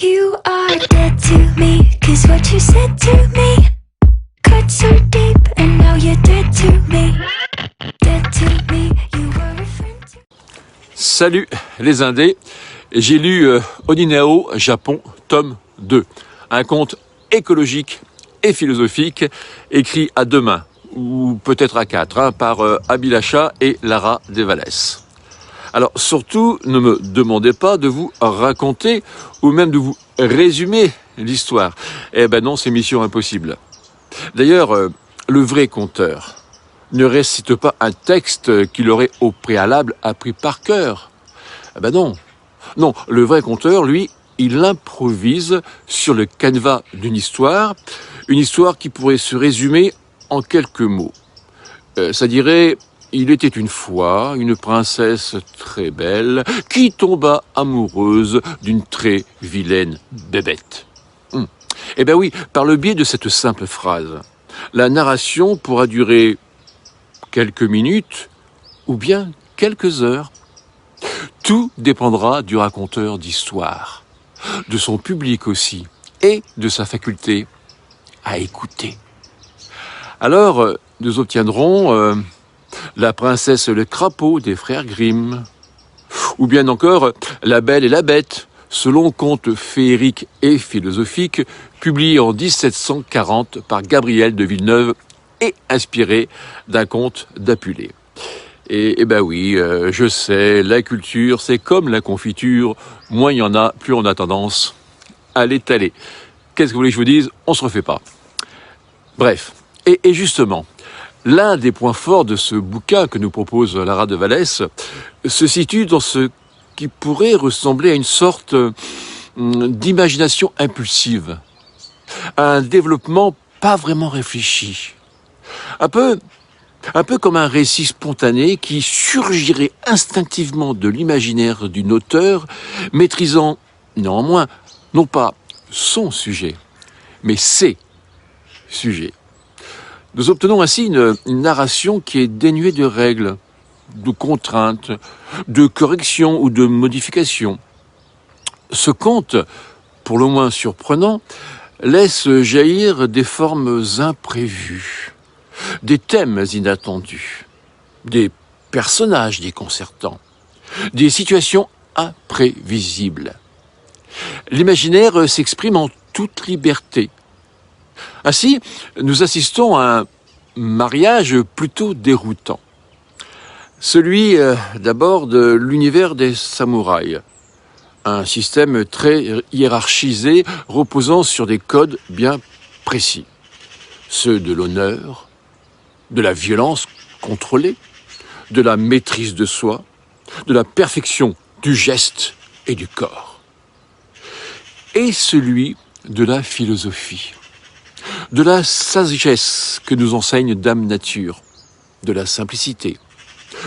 You are dead to me, 'cause what you said to me cut so deep, and now you're dead to me. Dead to me, you were a friend to... Salut les Indés, j'ai lu Oninao, Japon, tome 2, un conte écologique et philosophique écrit à deux mains, ou peut-être à quatre, par Abhilasha et Lara Devales. Alors surtout, ne me demandez pas de vous raconter ou même de vous résumer l'histoire. Eh ben non, c'est mission impossible. D'ailleurs, le vrai conteur ne récite pas un texte qu'il aurait au préalable appris par cœur. Eh ben non. Non, le vrai conteur, lui, il improvise sur le canevas d'une histoire, une histoire qui pourrait se résumer en quelques mots. Ça dirait... Il était une fois une princesse très belle qui tomba amoureuse d'une très vilaine bébête. Eh bien oui, par le biais de cette simple phrase, la narration pourra durer quelques minutes ou bien quelques heures. Tout dépendra du raconteur d'histoire, de son public aussi, et de sa faculté à écouter. Alors, nous obtiendrons... La princesse et le crapaud des frères Grimm, ou bien encore La Belle et la Bête, selon conte féerique et philosophique, publié en 1740 par Gabriel de Villeneuve et inspiré d'un conte d'Apulée. Et ben oui, je sais, la culture, c'est comme la confiture, moins il y en a, plus on a tendance à l'étaler. Qu'est-ce que vous voulez que je vous dise? On se refait pas. Bref, et justement, l'un des points forts de ce bouquin que nous propose Lara Devales se situe dans ce qui pourrait ressembler à une sorte d'imagination impulsive, un développement pas vraiment réfléchi, un peu comme un récit spontané qui surgirait instinctivement de l'imaginaire d'une auteure, maîtrisant néanmoins non pas son sujet, mais ses sujets. Nous obtenons ainsi une narration qui est dénuée de règles, de contraintes, de corrections ou de modifications. Ce conte, pour le moins surprenant, laisse jaillir des formes imprévues, des thèmes inattendus, des personnages déconcertants, des situations imprévisibles. L'imaginaire s'exprime en toute liberté. Ainsi, nous assistons à un mariage plutôt déroutant. Celui d'abord de l'univers des samouraïs, un système très hiérarchisé reposant sur des codes bien précis. Ceux de l'honneur, de la violence contrôlée, de la maîtrise de soi, de la perfection du geste et du corps. Et celui de la philosophie, de la sagesse que nous enseigne Dame Nature, de la simplicité.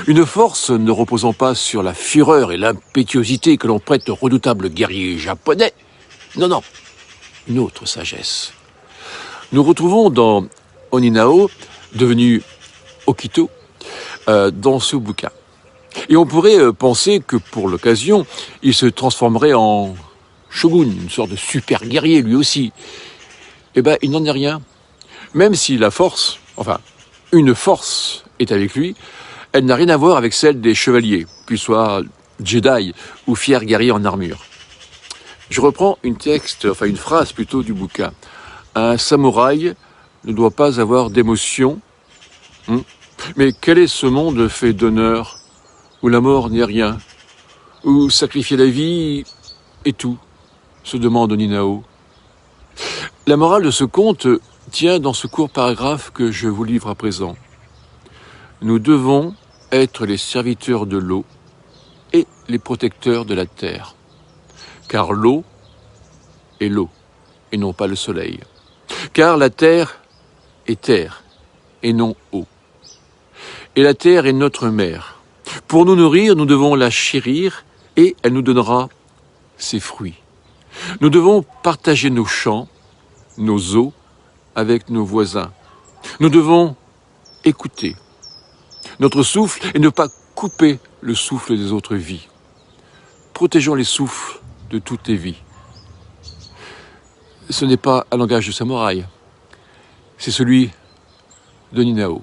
Une force ne reposant pas sur la fureur et l'impétuosité que l'on prête aux redoutables guerriers japonais. Non, une autre sagesse. Nous retrouvons dans Oninao, devenu Okito, dans ce bouquin. Et on pourrait penser que pour l'occasion, il se transformerait en shogun, une sorte de super guerrier lui aussi. Eh bien, il n'en est rien. Même si la force, une force est avec lui, elle n'a rien à voir avec celle des chevaliers, qu'ils soient Jedi ou fiers guerriers en armure. Je reprends une phrase plutôt du bouquin. Un samouraï ne doit pas avoir d'émotion. Mais quel est ce monde fait d'honneur, où la mort n'est rien, où sacrifier la vie est tout, se demande Oninao. La morale de ce conte tient dans ce court paragraphe que je vous livre à présent. Nous devons être les serviteurs de l'eau et les protecteurs de la terre. Car l'eau est l'eau et non pas le soleil. Car la terre est terre et non eau. Et la terre est notre mère. Pour nous nourrir, nous devons la chérir et elle nous donnera ses fruits. Nous devons partager nos champs, nos eaux avec nos voisins. Nous devons écouter notre souffle et ne pas couper le souffle des autres vies. Protégeons les souffles de toutes les vies. ce n'est pas un langage de samouraï, c'est celui de Ninao.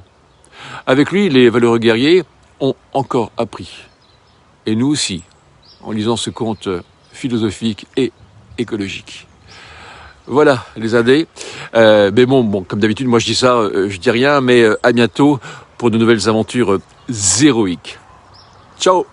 Avec lui, les valeureux guerriers ont encore appris. Et nous aussi, en lisant ce conte philosophique et écologique. Voilà, les Indés. Mais bon, comme d'habitude, moi je dis ça, je dis rien, mais à bientôt pour de nouvelles aventures héroïques. Ciao!